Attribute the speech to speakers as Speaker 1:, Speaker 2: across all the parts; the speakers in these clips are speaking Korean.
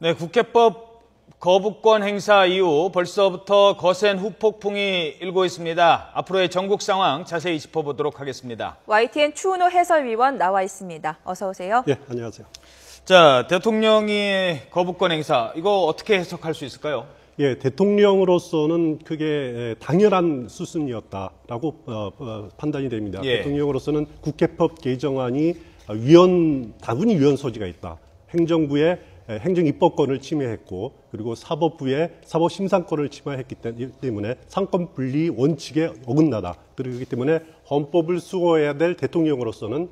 Speaker 1: 네, 국회법 거부권 행사 이후 벌써부터 거센 후폭풍이 일고 있습니다. 앞으로의 전국 상황 자세히 짚어보도록 하겠습니다.
Speaker 2: YTN 추은호 해설위원 나와 있습니다. 어서 오세요.
Speaker 3: 네, 안녕하세요.
Speaker 1: 자, 대통령이 거부권 행사, 이거 어떻게 해석할 수 있을까요?
Speaker 3: 예, 대통령으로서는 그게 당연한 수순이었다라고 판단이 됩니다.
Speaker 1: 예.
Speaker 3: 대통령으로서는 국회법 개정안이 다분히 위헌 소지가 있다. 행정부의 행정입법권을 침해했고, 그리고 사법부의 사법심사권을 침해했기 때문에 상권 분리 원칙에 어긋나다. 그렇기 때문에 헌법을 수호해야 될 대통령으로서는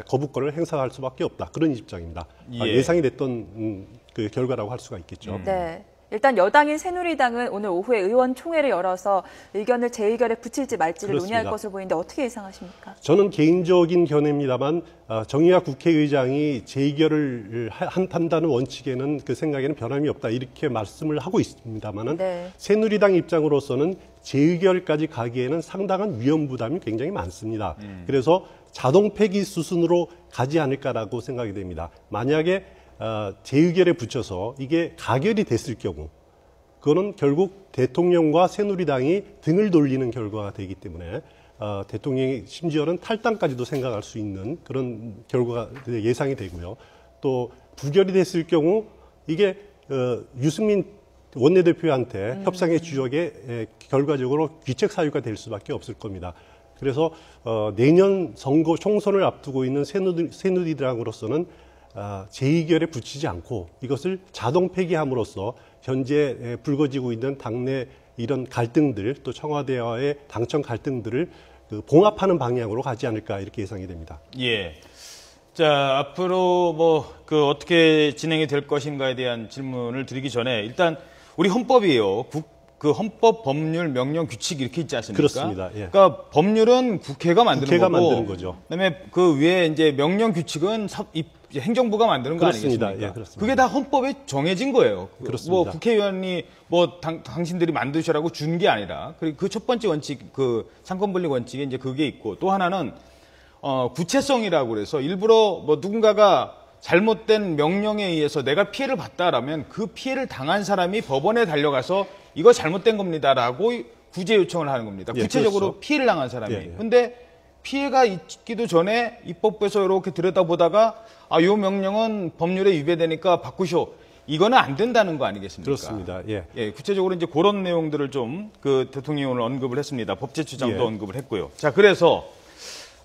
Speaker 3: 거부권을 행사할 수밖에 없다. 그런 입장입니다.
Speaker 1: 예.
Speaker 3: 예상이 됐던 그 결과라고 할 수가 있겠죠.
Speaker 2: 네. 일단 여당인 새누리당은 오늘 오후에 의원총회를 열어서 의견을 재의결에 붙일지 말지를
Speaker 3: 그렇습니다.
Speaker 2: 논의할 것으로 보이는데 어떻게 예상하십니까?
Speaker 3: 저는 개인적인 견해입니다만 정의화 국회의장이 재의결을 한다는 원칙에는 그 생각에는 변함이 없다 이렇게 말씀을 하고 있습니다만은
Speaker 2: 네.
Speaker 3: 새누리당 입장으로서는 재의결까지 가기에는 상당한 위험 부담이 굉장히 많습니다. 그래서 자동 폐기 수순으로 가지 않을까라고 생각이 됩니다. 만약에 재의결에 붙여서 이게 가결이 됐을 경우 그거는 결국 대통령과 새누리당이 등을 돌리는 결과가 되기 때문에 대통령이 심지어는 탈당까지도 생각할 수 있는 그런 결과가 예상이 되고요. 또 부결이 됐을 경우 이게 유승민 원내대표한테 협상의 주역에 결과적으로 귀책 사유가 될 수밖에 없을 겁니다. 그래서 내년 선거 총선을 앞두고 있는 새누리당으로서는 재의결에 붙이지 않고 이것을 자동 폐기함으로써 현재 불거지고 있는 당내 이런 갈등들 또 청와대와의 당청 갈등들을 봉합하는 방향으로 가지 않을까 이렇게 예상이 됩니다.
Speaker 1: 예. 자, 앞으로 어떻게 진행이 될 것인가에 대한 질문을 드리기 전에 일단 우리 헌법이에요. 그 헌법, 법률, 명령, 규칙 이렇게 있지 않습니까?
Speaker 3: 그렇습니다. 예.
Speaker 1: 그러니까 법률은 국회가 만드는 거고,
Speaker 3: 만드는 거죠.
Speaker 1: 그다음에 그 위에 이제 명령, 규칙은 행정부가 만드는 거
Speaker 3: 그렇습니다.
Speaker 1: 아니겠습니까?
Speaker 3: 예, 그렇습니다.
Speaker 1: 그게 다 헌법에 정해진 거예요.
Speaker 3: 그렇습니다.
Speaker 1: 국회의원이 당신들이 만드시라고 준 게 아니라 그리고 그 첫 번째 원칙, 그 상권분리 원칙에 이제 그게 있고 또 하나는 구체성이라고 그래서 일부러 누군가가 잘못된 명령에 의해서 내가 피해를 봤다라면 그 피해를 당한 사람이 법원에 달려가서 이거 잘못된 겁니다라고 구제 요청을 하는 겁니다.
Speaker 3: 예,
Speaker 1: 구체적으로
Speaker 3: 그렇죠.
Speaker 1: 피해를 당한 사람이.
Speaker 3: 예, 예.
Speaker 1: 근데 피해가 있기도 전에 입법부에서 이렇게 들여다보다가 이 명령은 법률에 위배되니까 바꾸쇼. 이거는 안 된다는 거 아니겠습니까?
Speaker 3: 그렇습니다. 예.
Speaker 1: 예, 구체적으로 이제 그런 내용들을 좀 그 대통령이 오늘 언급을 했습니다. 법제처장도
Speaker 3: 예.
Speaker 1: 언급을 했고요. 자, 그래서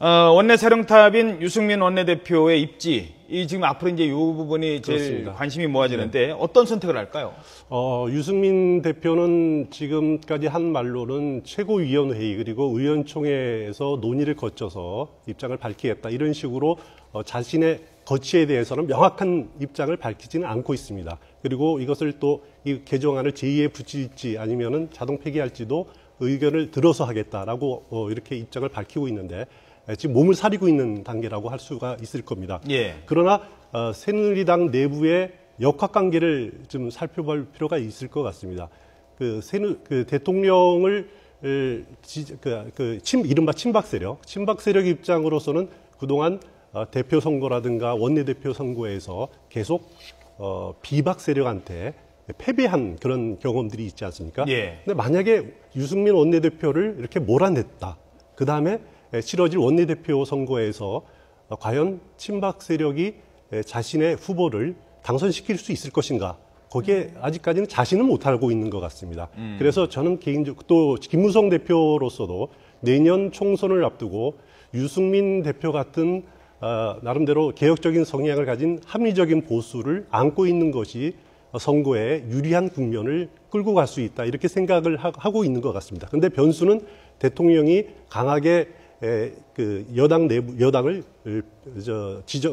Speaker 1: 원내 사령탑인 유승민 원내대표의 입지, 이 지금 앞으로 이제 이 부분이 제일
Speaker 3: 그렇습니다.
Speaker 1: 관심이 모아지는데 어떤 선택을 할까요?
Speaker 3: 유승민 대표는 지금까지 한 말로는 최고위원회의 그리고 의원총회에서 논의를 거쳐서 입장을 밝히겠다 이런 식으로 자신의 거취에 대해서는 명확한 입장을 밝히지는 않고 있습니다. 그리고 이것을 또 이 개정안을 제2에 붙일지 아니면은 자동 폐기할지도 의견을 들어서 하겠다라고 이렇게 입장을 밝히고 있는데 지금 몸을 사리고 있는 단계라고 할 수가 있을 겁니다.
Speaker 1: 예.
Speaker 3: 그러나 새누리당 내부의 역학관계를 좀 살펴볼 필요가 있을 것 같습니다. 그 대통령을 이른바 친박 세력 입장으로서는 그동안 대표 선거라든가 원내대표 선거에서 계속 비박 세력한테 패배한 그런 경험들이 있지 않습니까?
Speaker 1: 예.
Speaker 3: 근데 만약에 유승민 원내대표를 이렇게 몰아냈다. 그 다음에 치러질 원내대표 선거에서 과연 친박 세력이 자신의 후보를 당선시킬 수 있을 것인가? 거기에 아직까지는 자신은 못하고 있는 것 같습니다. 그래서 저는 개인적으로 또 김무성 대표로서도 내년 총선을 앞두고 유승민 대표 같은 나름대로 개혁적인 성향을 가진 합리적인 보수를 안고 있는 것이 선거에 유리한 국면을 끌고 갈 수 있다 이렇게 생각을 하고 있는 것 같습니다. 그런데 변수는 대통령이 강하게 그 여당을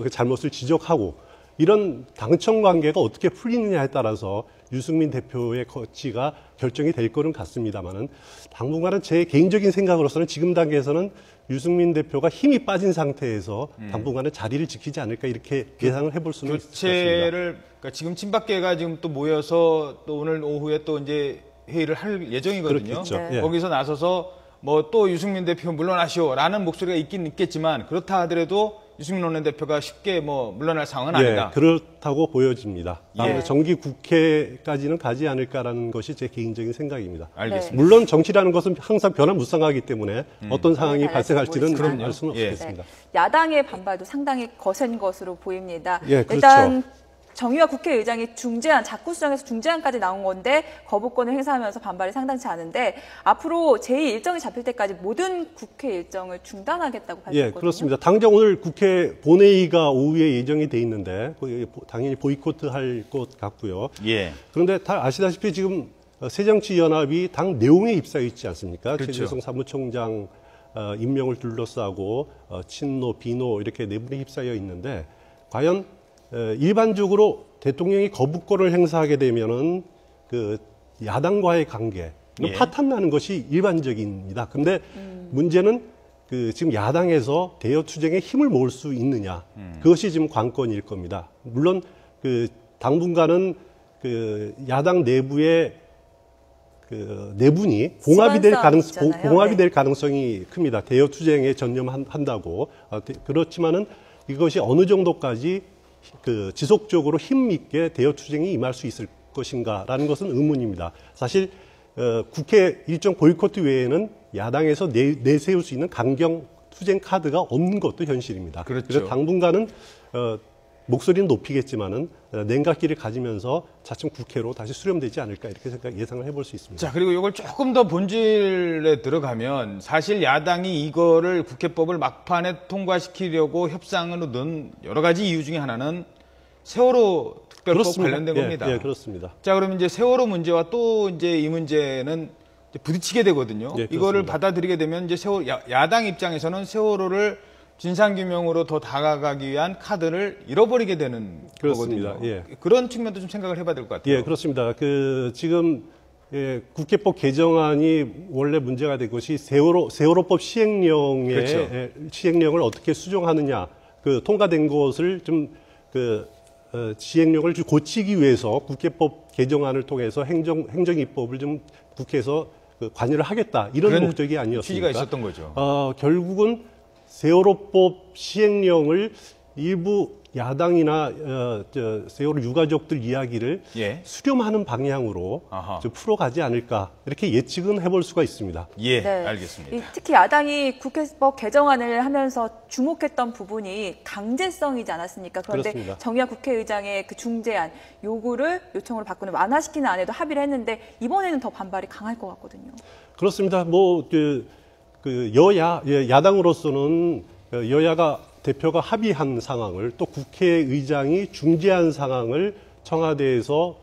Speaker 3: 잘못을 지적하고 이런 당청 관계가 어떻게 풀리느냐에 따라서 유승민 대표의 거취가 결정이 될 거는 같습니다만은 당분간은 제 개인적인 생각으로서는 지금 단계에서는 유승민 대표가 힘이 빠진 상태에서 당분간은 자리를 지키지 않을까 이렇게 예상을 해볼 수는 있을 것 같습니다.
Speaker 1: 그러니까 지금 친박계가 지금 또 모여서 또 오늘 오후에 또 이제 회의를 할 예정이거든요.
Speaker 3: 그렇겠죠.
Speaker 2: 네.
Speaker 3: 예.
Speaker 1: 거기서 나서서 또 유승민 대표 물러나시오라는 목소리가 있긴 있겠지만 그렇다 하더라도 유승민 원내대표가 쉽게 뭐 물러날 상황은
Speaker 3: 예,
Speaker 1: 아니다.
Speaker 3: 그렇다고 보여집니다.
Speaker 1: 예.
Speaker 3: 정기 국회까지는 가지 않을까라는 것이 제 개인적인 생각입니다.
Speaker 1: 알겠습니다.
Speaker 3: 물론 정치라는 것은 항상 변화무쌍하기 때문에 어떤 상황이
Speaker 2: 달라질지
Speaker 3: 발생할지는
Speaker 2: 모르지만요.
Speaker 3: 알 수는
Speaker 1: 예.
Speaker 3: 없겠습니다.
Speaker 2: 야당의 반발도 상당히 거센 것으로 보입니다.
Speaker 3: 예, 그렇죠.
Speaker 2: 일단 정의화 국회의장이 중재안, 자구 수정에서 중재안까지 나온 건데 거부권을 행사하면서 반발이 상당치 않은데 앞으로 제2 일정이 잡힐 때까지 모든 국회 일정을 중단하겠다고 밝혔거든요.
Speaker 3: 예, 그렇습니다. 당장 오늘 국회 본회의가 오후에 예정이 돼 있는데 당연히 보이콧할 것 같고요.
Speaker 1: 예.
Speaker 3: 그런데 다 아시다시피 지금 새정치연합이 당 내용에 입사해 있지 않습니까?
Speaker 1: 그렇죠.
Speaker 3: 최재성 사무총장 임명을 둘러싸고 친노, 비노 이렇게 내분에 휩싸여 있는데 과연 일반적으로 대통령이 거부권을 행사하게 되면은 그 야당과의 관계
Speaker 1: 예.
Speaker 3: 파탄나는 것이 일반적입니다. 근데 문제는 그 지금 야당에서 대여 투쟁에 힘을 모을 수 있느냐 그것이 지금 관건일 겁니다. 물론 그 당분간은 그 야당 내부의 그 내분이 공합이 될
Speaker 2: 있잖아요.
Speaker 3: 될 가능성이 큽니다. 대여 투쟁에 전념한다고 그렇지만은 이것이 어느 정도까지 그 지속적으로 힘 있게 대여 투쟁이 임할 수 있을 것인가라는 것은 의문입니다. 사실 국회 일정 보이콧 외에는 야당에서 내세울 수 있는 강경 투쟁 카드가 없는 것도 현실입니다.
Speaker 1: 그렇죠.
Speaker 3: 그래서 당분간은 목소리는 높이겠지만은 냉각기를 가지면서 차츰 국회로 다시 수렴되지 않을까 이렇게 예상을 해볼 수 있습니다.
Speaker 1: 자, 그리고 이걸 조금 더 본질에 들어가면 사실 야당이 이거를 국회법을 막판에 통과시키려고 협상으로 넣은 여러 가지 이유 중에 하나는 세월호 특별법
Speaker 3: 그렇습니다.
Speaker 1: 관련된 겁니다.
Speaker 3: 예, 그렇습니다.
Speaker 1: 자, 그러면 이제 세월호 문제와 또 이제 이 문제는 이제 부딪히게 되거든요.
Speaker 3: 예,
Speaker 1: 이거를
Speaker 3: 그렇습니다.
Speaker 1: 받아들이게 되면 이제 야당 입장에서는 세월호를 진상규명으로 더 다가가기 위한 카드를 잃어버리게 되는
Speaker 3: 그렇습니다.
Speaker 1: 거거든요.
Speaker 3: 예.
Speaker 1: 그런 측면도 좀 생각을 해봐야 될 것 같아요.
Speaker 3: 예, 그렇습니다. 지금 국회법 개정안이 원래 문제가 된 것이 세월호법 시행령의
Speaker 1: 그렇죠.
Speaker 3: 시행령을 어떻게 수정하느냐 통과된 것을 좀 시행령을 좀 고치기 위해서 국회법 개정안을 통해서 행정입법을 좀 국회에서 관여를 하겠다 이런
Speaker 1: 그런
Speaker 3: 목적이 아니었습니까?
Speaker 1: 취지가 있었던 거죠.
Speaker 3: 결국은 세월호법 시행령을 일부 야당이나 세월호 유가족들 이야기를
Speaker 1: 예.
Speaker 3: 수렴하는 방향으로
Speaker 1: 아하.
Speaker 3: 좀 풀어가지 않을까 이렇게 예측은 해볼 수가 있습니다.
Speaker 1: 예,
Speaker 2: 네.
Speaker 1: 알겠습니다.
Speaker 2: 특히 야당이 국회법 개정안을 하면서 주목했던 부분이 강제성이지 않았습니까? 그런데
Speaker 3: 그렇습니다.
Speaker 2: 정의화 국회의장의 그 중재안 요구를 요청으로 바꾸는 완화시키는 안에도 합의를 했는데 이번에는 더 반발이 강할 것 같거든요.
Speaker 3: 그렇습니다. 야당으로서는 여야가 대표가 합의한 상황을 또 국회의장이 중재한 상황을 청와대에서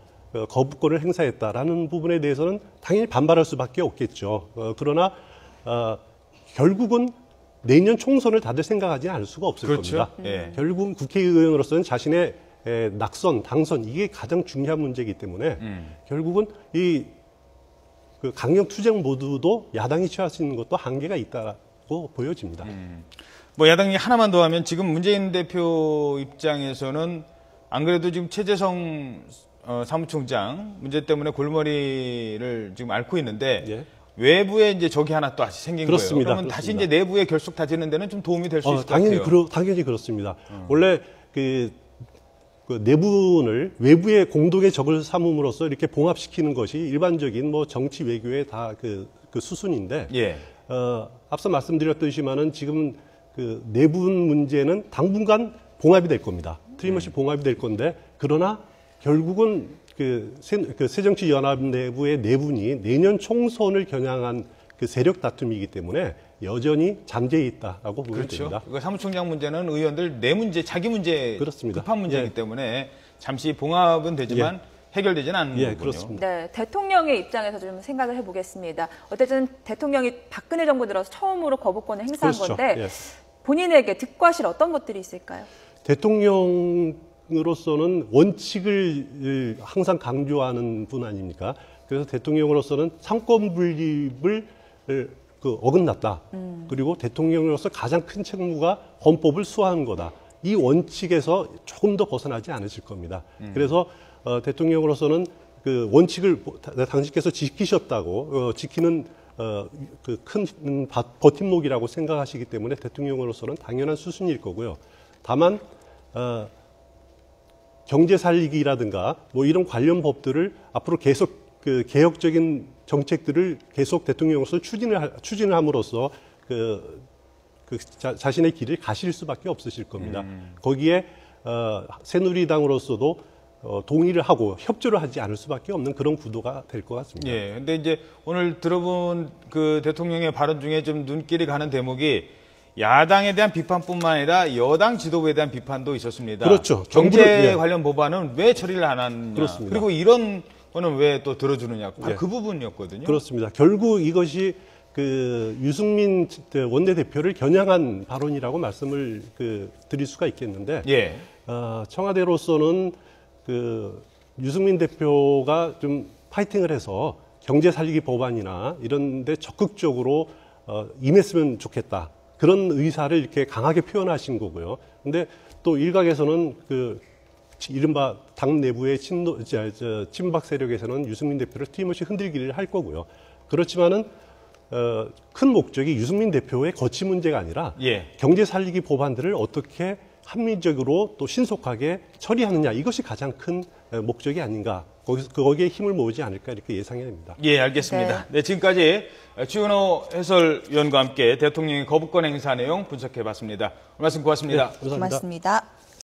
Speaker 3: 거부권을 행사했다라는 부분에 대해서는 당연히 반발할 수밖에 없겠죠. 그러나 결국은 내년 총선을 다들 생각하지 않을 수가 없을
Speaker 1: 그렇죠.
Speaker 3: 겁니다.
Speaker 1: 예.
Speaker 3: 결국 국회의원으로서는 자신의 낙선, 당선 이게 가장 중요한 문제이기 때문에 결국은 그 강력 투쟁 모드도 야당이 취할 수 있는 것도 한계가 있다고 보여집니다.
Speaker 1: 뭐 야당이 하나만 더 하면 지금 문재인 대표 입장에서는 안 그래도 지금 최재성 사무총장 문제 때문에 골머리를 지금 앓고 있는데
Speaker 3: 예.
Speaker 1: 외부에 이제 적이 하나 또 다시 생긴
Speaker 3: 그렇습니다.
Speaker 1: 거예요. 그러면 다시 이제 내부에 결속 다지는 데는 좀 도움이 될 수 있을 것 같아요.
Speaker 3: 당연히 그렇습니다. 원래 그 내분을 외부의 공동의 적을 삼음으로써 이렇게 봉합시키는 것이 일반적인 뭐 정치 외교의 다 그 수순인데
Speaker 1: 예.
Speaker 3: 앞서 말씀드렸듯이만은 지금 그 내분 문제는 당분간 봉합이 될 겁니다. 틀림없이 봉합이 될 건데 그러나 결국은 새정치연합 내부의 내분이 내년 총선을 겨냥한 그 세력 다툼이기 때문에 여전히 잠재해 있다라고 보면
Speaker 1: 그렇죠.
Speaker 3: 됩니다.
Speaker 1: 이거 사무총장 문제는 의원들 내 문제, 자기 문제,
Speaker 3: 그렇습니다.
Speaker 1: 급한 문제이기
Speaker 3: 예.
Speaker 1: 때문에 잠시 봉합은 되지만 해결되지는 않는 거군요.
Speaker 3: 그렇습니다.
Speaker 2: 네, 대통령의 입장에서 좀 생각을 해보겠습니다. 어쨌든 대통령이 박근혜 정부 들어서 처음으로 거부권을 행사한
Speaker 3: 그렇죠.
Speaker 2: 건데
Speaker 3: 예.
Speaker 2: 본인에게 득과실 어떤 것들이 있을까요?
Speaker 3: 대통령으로서는 원칙을 항상 강조하는 분 아닙니까? 그래서 대통령으로서는 상권 분립을 어긋났다. 그리고 대통령으로서 가장 큰 책무가 헌법을 수호하는 거다. 이 원칙에서 조금 더 벗어나지 않으실 겁니다. 그래서 대통령으로서는 그 원칙을 당신께서 지키셨다고 지키는 그 큰 버팀목이라고 생각하시기 때문에 대통령으로서는 당연한 수순일 거고요. 다만 경제 살리기라든가 뭐 이런 관련 법들을 앞으로 계속 그 개혁적인 정책들을 계속 대통령으로서 추진을 함으로써 자신의 길을 가실 수밖에 없으실 겁니다. 거기에 새누리당으로서도 동의를 하고 협조를 하지 않을 수밖에 없는 그런 구도가 될 것 같습니다.
Speaker 1: 예. 근데 이제 오늘 들어본 그 대통령의 발언 중에 좀 눈길이 가는 대목이 야당에 대한 비판뿐만 아니라 여당 지도부에 대한 비판도 있었습니다.
Speaker 3: 그렇죠.
Speaker 1: 경제 관련 법안은 왜 처리를 안 하느냐.
Speaker 3: 그렇습니다.
Speaker 1: 그리고 이런 거는 왜 또 들어주느냐.
Speaker 3: 예.
Speaker 1: 그 부분이었거든요.
Speaker 3: 그렇습니다. 결국 이것이 그 유승민 원내대표를 겨냥한 발언이라고 말씀을 드릴 수가 있겠는데,
Speaker 1: 예.
Speaker 3: 청와대로서는 그 유승민 대표가 좀 파이팅을 해서 경제 살리기 법안이나 이런 데 적극적으로 임했으면 좋겠다. 그런 의사를 이렇게 강하게 표현하신 거고요. 근데 또 일각에서는 이른바 당 내부의 친박 세력에서는 유승민 대표를 틀림없이 흔들기를 할 거고요. 그렇지만은 큰 목적이 유승민 대표의 거취 문제가 아니라
Speaker 1: 예.
Speaker 3: 경제 살리기 법안들을 어떻게 합리적으로 또 신속하게 처리하느냐, 이것이 가장 큰 목적이 아닌가, 거기에 힘을 모으지 않을까 이렇게 예상이 됩니다.
Speaker 1: 예, 알겠습니다. 네, 지금까지 주현호 해설위원과 함께 대통령의 거부권 행사 내용 분석해봤습니다. 오늘 말씀 고맙습니다.
Speaker 3: 네, 감사합니다.
Speaker 2: 고맙습니다.